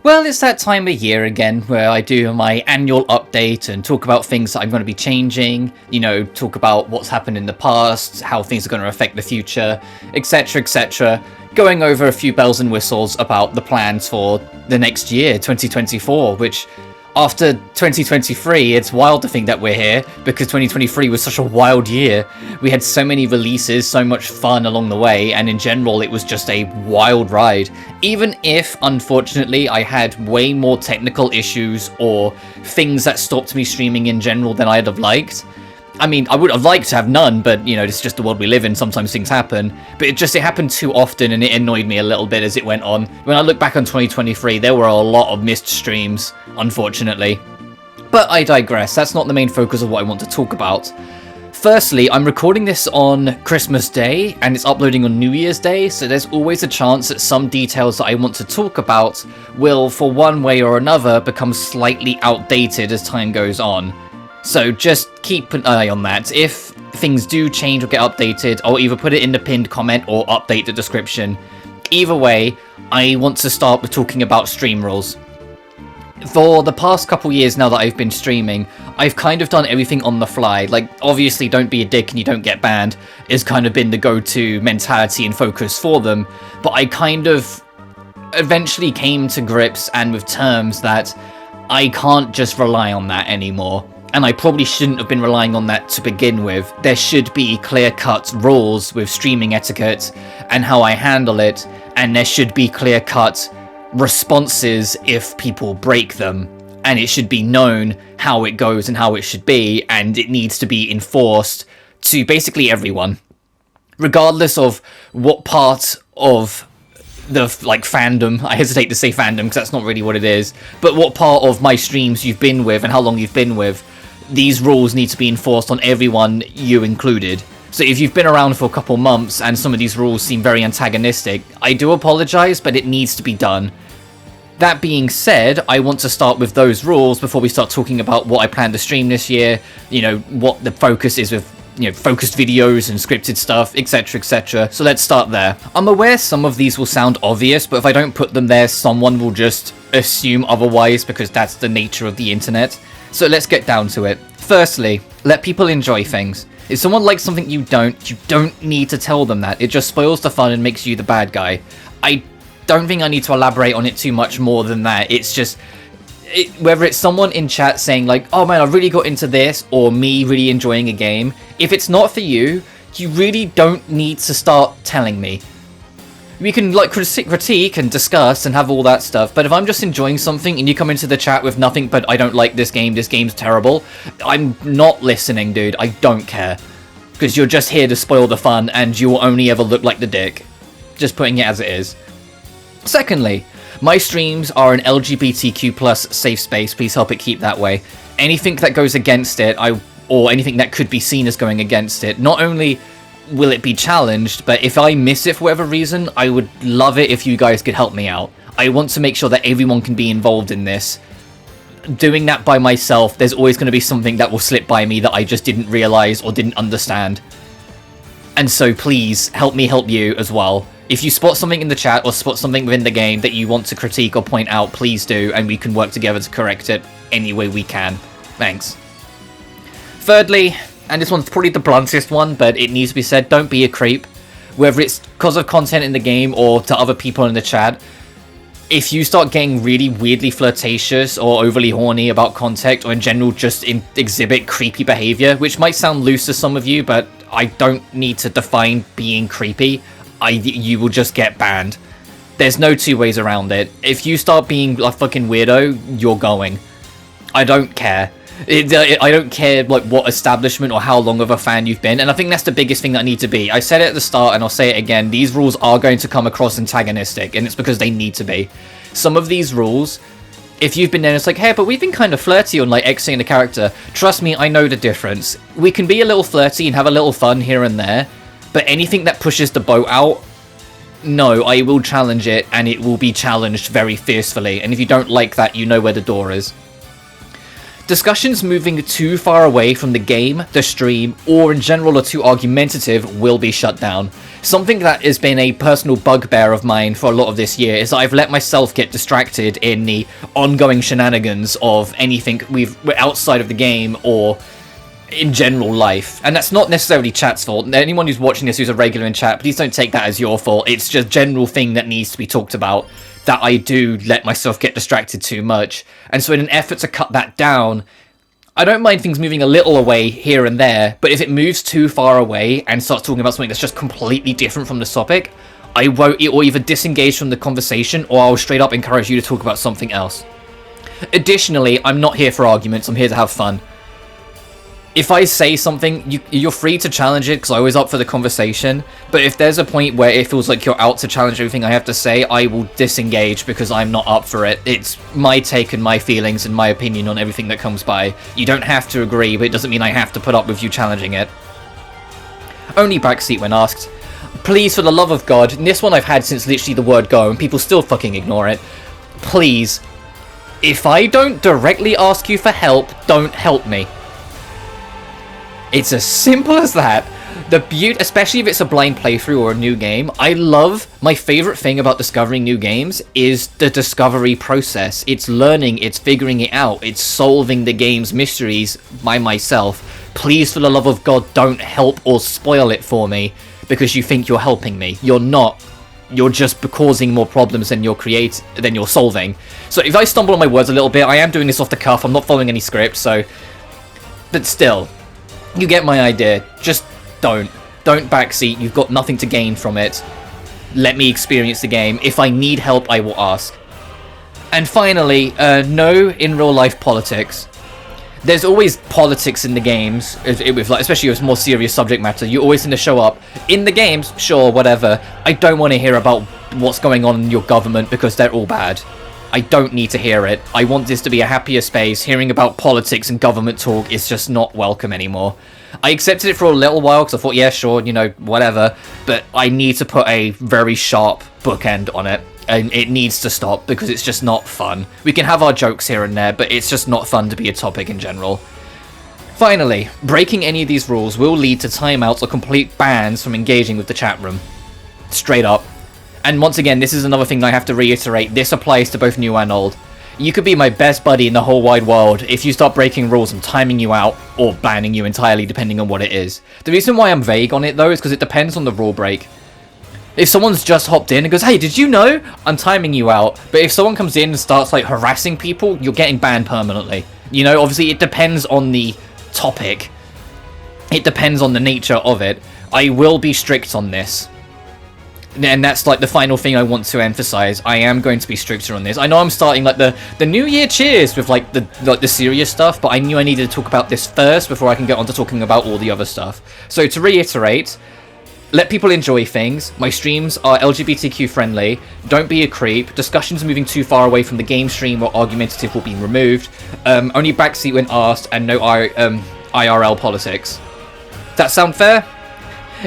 Well, it's that time of year again where I do my annual update and talk about things that I'm going to be changing, talk about what's happened in the past, how things are going to affect the future, etc, etc. Going over a few bells and whistles about the plans for the next year, 2024, which after 2023, it's wild to think that we're here, because 2023 was such a wild year. We had so many releases, so much fun along the way, and in general, it was just a wild ride. Even if, unfortunately, I had way more technical issues or things that stopped me streaming in general than I'd have liked. I mean, I would have liked to have none, but, it's just the world we live in, sometimes things happen. But it happened too often, and it annoyed me a little bit as it went on. When I look back on 2023, there were a lot of missed streams, unfortunately. But I digress, that's not the main focus of what I want to talk about. Firstly, I'm recording this on Christmas Day, and it's uploading on New Year's Day, so there's always a chance that some details that I want to talk about will, for one way or another, become slightly outdated as time goes on. So just keep an eye on that. If things do change or get updated, I'll either put it in the pinned comment or update the description. Either way, I want to start with talking about stream rules. For the past couple years now that I've been streaming, I've kind of done everything on the fly. Like, obviously, don't be a dick and you don't get banned has kind of been the go-to mentality and focus for them. But I kind of eventually came to grips and with terms that I can't just rely on that anymore. And I probably shouldn't have been relying on that to begin with. There should be clear-cut rules with streaming etiquette and how I handle it, and there should be clear-cut responses if people break them. And it should be known how it goes and how it should be, and it needs to be enforced to basically everyone. Regardless of what part of the fandom, I hesitate to say fandom because that's not really what it is, but what part of my streams you've been with and how long you've been with, these rules need to be enforced on everyone, you included. So if you've been around for a couple months and some of these rules seem very antagonistic, I do apologize, but it needs to be done. That being said, I want to start with those rules before we start talking about what I plan to stream this year, what the focus is with focused videos and scripted stuff, etc, etc. So let's start there. I'm aware some of these will sound obvious, but if I don't put them there, someone will just assume otherwise because that's the nature of the internet. So let's get down to it. Firstly, let people enjoy things. If someone likes something you don't need to tell them that. It just spoils the fun and makes you the bad guy. I don't think I need to elaborate on it too much more than that. It's just, whether it's someone in chat saying like, oh man, I really got into this, or me really enjoying a game, if it's not for you, you really don't need to start telling me. We can critique and discuss and have all that stuff, but if I'm just enjoying something and you come into the chat with nothing but I don't like this game's terrible, I'm not listening, dude. I don't care. Because you're just here to spoil the fun and you will only ever look like the dick. Just putting it as it is. Secondly, my streams are an LGBTQ plus safe space. Please help it keep that way. Anything that goes against it, or anything that could be seen as going against it, not only will it be challenged, but if I miss it for whatever reason, I would love it if you guys could help me out. I want to make sure that everyone can be involved in this. Doing that by myself, there's always going to be something that will slip by me that I just didn't realize or didn't understand. And so please, help me help you as well. If you spot something in the chat or spot something within the game that you want to critique or point out, please do, and we can work together to correct it any way we can. Thanks. Thirdly, and this one's probably the bluntest one, but it needs to be said, don't be a creep. Whether it's because of content in the game or to other people in the chat, if you start getting really weirdly flirtatious or overly horny about content, or in general just exhibit creepy behavior, which might sound loose to some of you, but I don't need to define being creepy. You will just get banned. There's no two ways around it. If you start being a fucking weirdo, you're going. I don't care. I don't care what establishment or how long of a fan you've been, and I think that's the biggest thing that I need to be. I said it at the start and I'll say it again, these rules are going to come across antagonistic, and it's because they need to be. Some of these rules, if you've been there and it's like, hey, but we've been kind of flirty on exiting the character, trust me, I know the difference. We can be a little flirty and have a little fun here and there, but anything that pushes the boat out, no, I will challenge it, and it will be challenged very fiercely, and if you don't like that, you know where the door is. Discussions moving too far away from the game, the stream, or in general are too argumentative will be shut down. Something that has been a personal bugbear of mine for a lot of this year is that I've let myself get distracted in the ongoing shenanigans of anything we're outside of the game or in general life. And that's not necessarily chat's fault. Anyone who's watching this who's a regular in chat, please don't take that as your fault. It's just a general thing that needs to be talked about, that I do let myself get distracted too much. And so in an effort to cut that down, I don't mind things moving a little away here and there, but if it moves too far away and starts talking about something that's just completely different from the topic, I won't, or either disengage from the conversation, or I'll straight up encourage you to talk about something else. Additionally, I'm not here for arguments, I'm here to have fun. If I say something, you're free to challenge it, because I'm always up for the conversation, but if there's a point where it feels like you're out to challenge everything I have to say, I will disengage because I'm not up for it. It's my take and my feelings and my opinion on everything that comes by. You don't have to agree, but it doesn't mean I have to put up with you challenging it. Only backseat when asked. Please, for the love of God, and this one I've had since literally the word go, and people still fucking ignore it. Please, if I don't directly ask you for help, don't help me. It's as simple as that. The beauty, especially if it's a blind playthrough or a new game, my favorite thing about discovering new games is the discovery process. It's learning, it's figuring it out, it's solving the game's mysteries by myself. Please, for the love of God, don't help or spoil it for me because you think you're helping me. You're not. You're just causing more problems than you're solving. So if I stumble on my words a little bit, I am doing this off the cuff, I'm not following any script, so... But still... You get my idea. Just don't. Don't backseat. You've got nothing to gain from it. Let me experience the game. If I need help, I will ask. And finally, no in real life politics. There's always politics in the games, especially if it's more serious subject matter. You always need to show up. In the games, sure, whatever. I don't want to hear about what's going on in your government because they're all bad. I don't need to hear it. I want this to be a happier space. Hearing about politics and government talk is just not welcome anymore. I accepted it for a little while because I thought, yeah, sure, whatever. But I need to put a very sharp bookend on it. And it needs to stop because it's just not fun. We can have our jokes here and there, but it's just not fun to be a topic in general. Finally, breaking any of these rules will lead to timeouts or complete bans from engaging with the chat room. Straight up. And once again, this is another thing I have to reiterate, this applies to both new and old. You could be my best buddy in the whole wide world. If you start breaking rules, I'm timing you out, or banning you entirely, depending on what it is. The reason why I'm vague on it, though, is because it depends on the rule break. If someone's just hopped in and goes, hey, did you know? I'm timing you out. But if someone comes in and starts, harassing people, you're getting banned permanently. Obviously, it depends on the topic. It depends on the nature of it. I will be strict on this. And that's the final thing I want to emphasize. I am going to be stricter on this. I know I'm starting the New Year cheers with the serious stuff, but I knew I needed to talk about this first before I can get on to talking about all the other stuff. So to reiterate, let people enjoy things. My streams are LGBTQ friendly. Don't be a creep. Discussions moving too far away from the game stream or argumentative will be removed. Only backseat when asked, and no IRL politics. That sound fair?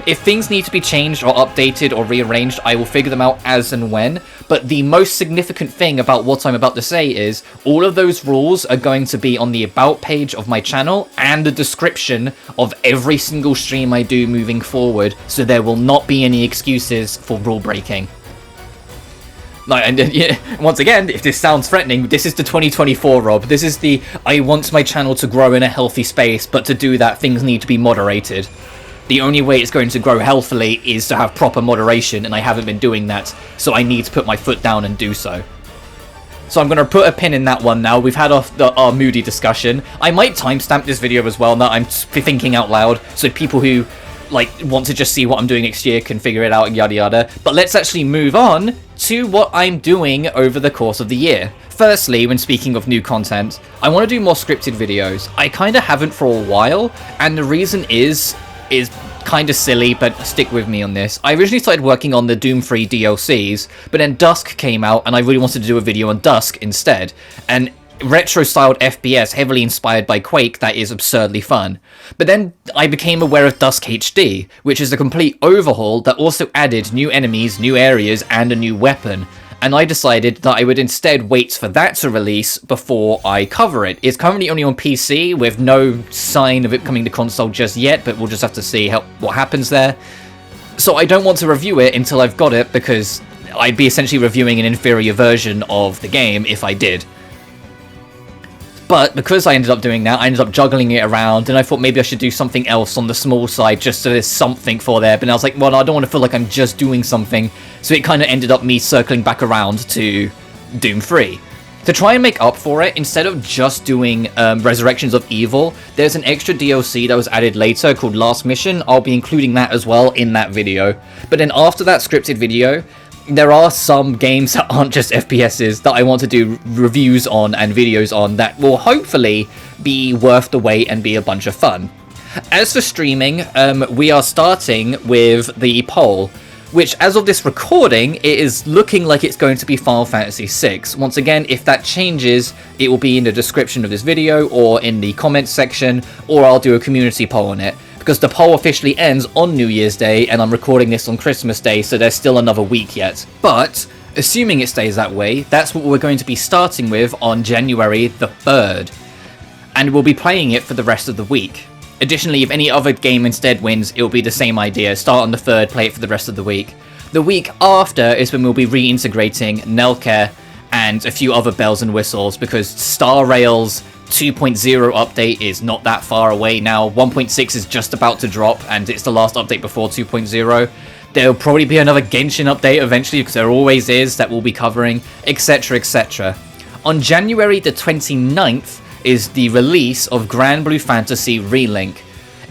If things need to be changed or updated or rearranged, I will figure them out as and when. But the most significant thing about what I'm about to say is all of those rules are going to be on the about page of my channel and the description of every single stream I do moving forward, so there will not be any excuses for rule breaking. Once again, if this sounds threatening, this is the 2024 Rob. This is the I want my channel to grow in a healthy space, but to do that, things need to be moderated. The only way it's going to grow healthily is to have proper moderation, and I haven't been doing that, so I need to put my foot down and do so. So I'm going to put a pin in that one now. We've had our moody discussion. I might timestamp this video as well, now I'm thinking out loud, so people who want to just see what I'm doing next year can figure it out and yada yada. But let's actually move on to what I'm doing over the course of the year. Firstly, when speaking of new content, I want to do more scripted videos. I kind of haven't for a while, and the reason is kind of silly, but stick with me on this. I originally started working on the Doom 3 DLCs, but then Dusk came out, and I really wanted to do a video on Dusk instead. And retro-styled FPS heavily inspired by Quake that is absurdly fun. But then I became aware of Dusk HD, which is a complete overhaul that also added new enemies, new areas, and a new weapon. and I decided that I would instead wait for that to release before I cover it. It's currently only on PC with no sign of it coming to console just yet, but we'll just have to see what happens there. So I don't want to review it until I've got it, because I'd be essentially reviewing an inferior version of the game if I did. But because I ended up doing that, I ended up juggling it around, and I thought maybe I should do something else on the small side just so there's something for there. But I was like, well, I don't want to feel like I'm just doing something. So it kind of ended up me circling back around to Doom 3. To try and make up for it, instead of just doing Resurrections of Evil, there's an extra DLC that was added later called Last Mission. I'll be including that as well in that video. But then after that scripted video, there are some games that aren't just FPSs that I want to do reviews on and videos on that will hopefully be worth the wait and be a bunch of fun. As for streaming, we are starting with the poll, which as of this recording, it is looking like it's going to be Final Fantasy VI. Once again, if that changes, it will be in the description of this video or in the comments section, or I'll do a community poll on it. Because the poll officially ends on New Year's Day, and I'm recording this on Christmas Day, so there's still another week yet. But, assuming it stays that way, that's what we're going to be starting with on January the 3rd. And we'll be playing it for the rest of the week. Additionally, if any other game instead wins, it'll be the same idea. Start on the 3rd, play it for the rest of the week. The week after is when we'll be reintegrating Nelke and a few other bells and whistles, because Star Rail's 2.0 update is not that far away now. 1.6 is just about to drop, and it's the last update before 2.0. There'll probably be another Genshin update eventually, because there always is, that we'll be covering, etc, etc. On January the 29th is the release of Grand Blue Fantasy Relink.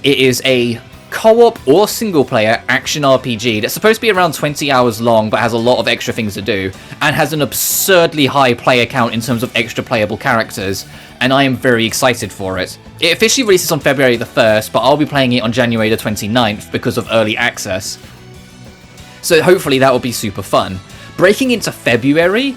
It is a co-op or single-player action RPG that's supposed to be around 20 hours long, but has a lot of extra things to do, and has an absurdly high player count in terms of extra playable characters, and I am very excited for it. It officially releases on February the 1st, but I'll be playing it on January the 29th because of early access. So hopefully that will be super fun. Breaking into February,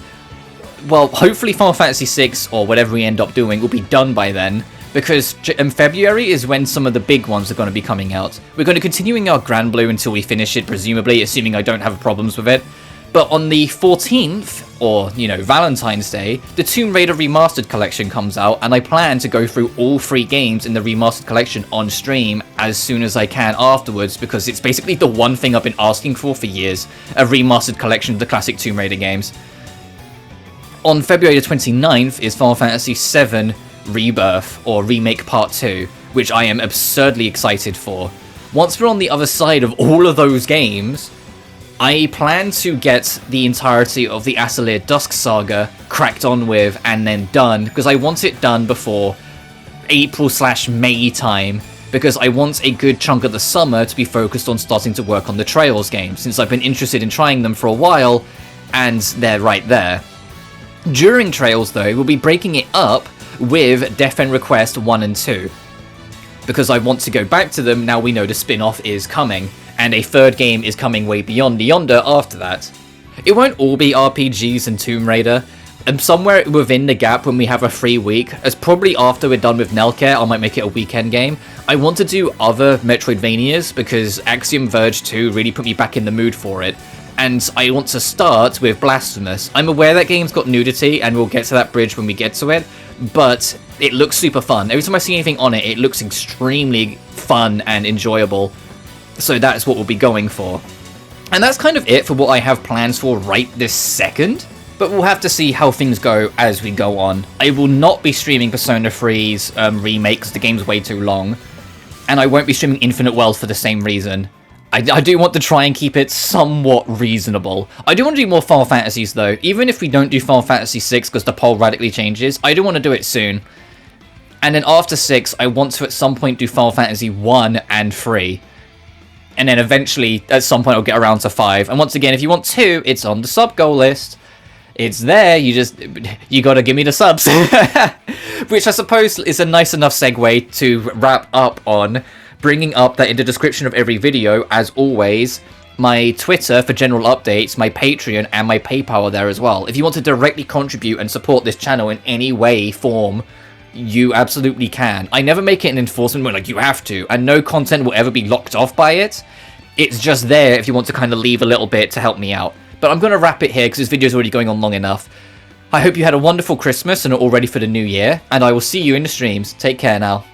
well, hopefully Final Fantasy VI, or whatever we end up doing, will be done by then, because in February is when some of the big ones are going to be coming out. We're going to continuing our Grand Blue until we finish it, presumably, assuming I don't have problems with it. But on the 14th, or, Valentine's Day, the Tomb Raider Remastered Collection comes out, and I plan to go through all 3 games in the Remastered Collection on stream as soon as I can afterwards, because it's basically the one thing I've been asking for years, a Remastered Collection of the classic Tomb Raider games. On February the 29th is Final Fantasy VII Rebirth, or Remake Part 2, which I am absurdly excited for. Once we're on the other side of all of those games, I plan to get the entirety of the Atelier Dusk Saga cracked on with and then done, because I want it done before April/May time, because I want a good chunk of the summer to be focused on starting to work on the Trails games, since I've been interested in trying them for a while, and they're right there. During Trails, though, we'll be breaking it up with Death End Request 1 and 2, because I want to go back to them now we know the spin-off is coming, and a 3rd game is coming way beyond Yonder after that. It won't all be RPGs and Tomb Raider, and somewhere within the gap when we have a free week, as probably after we're done with Nelke, I might make it a weekend game, I want to do other Metroidvanias, because Axiom Verge 2 really put me back in the mood for it. And I want to start with Blasphemous. I'm aware that game's got nudity, and we'll get to that bridge when we get to it, but it looks super fun. Every time I see anything on it, it looks extremely fun and enjoyable. So that's what we'll be going for. And that's kind of it for what I have plans for right this second, but we'll have to see how things go as we go on. I will not be streaming Persona 3's remake, because the game's way too long, and I won't be streaming Infinite Wealth for the same reason. I do want to try and keep it somewhat reasonable. I do want to do more Final Fantasies, though. Even if we don't do Final Fantasy VI because the poll radically changes, I do want to do it soon. And then after 6, I want to at some point do Final Fantasy 1 and 3. And then eventually, at some point, I'll get around to 5. And once again, if you want 2, it's on the sub goal list. It's there, you gotta give me the subs. Which I suppose is a nice enough segue to wrap up on, bringing up that in the description of every video, as always, my Twitter for general updates, my Patreon, and my PayPal are there as well. If you want to directly contribute and support this channel in any way, form, you absolutely can. I never make it an enforcement where, like, you have to, and no content will ever be locked off by it. It's just there if you want to kind of leave a little bit to help me out. But I'm going to wrap it here because this video is already going on long enough. I hope you had a wonderful Christmas and are all ready for the new year, and I will see you in the streams. Take care now.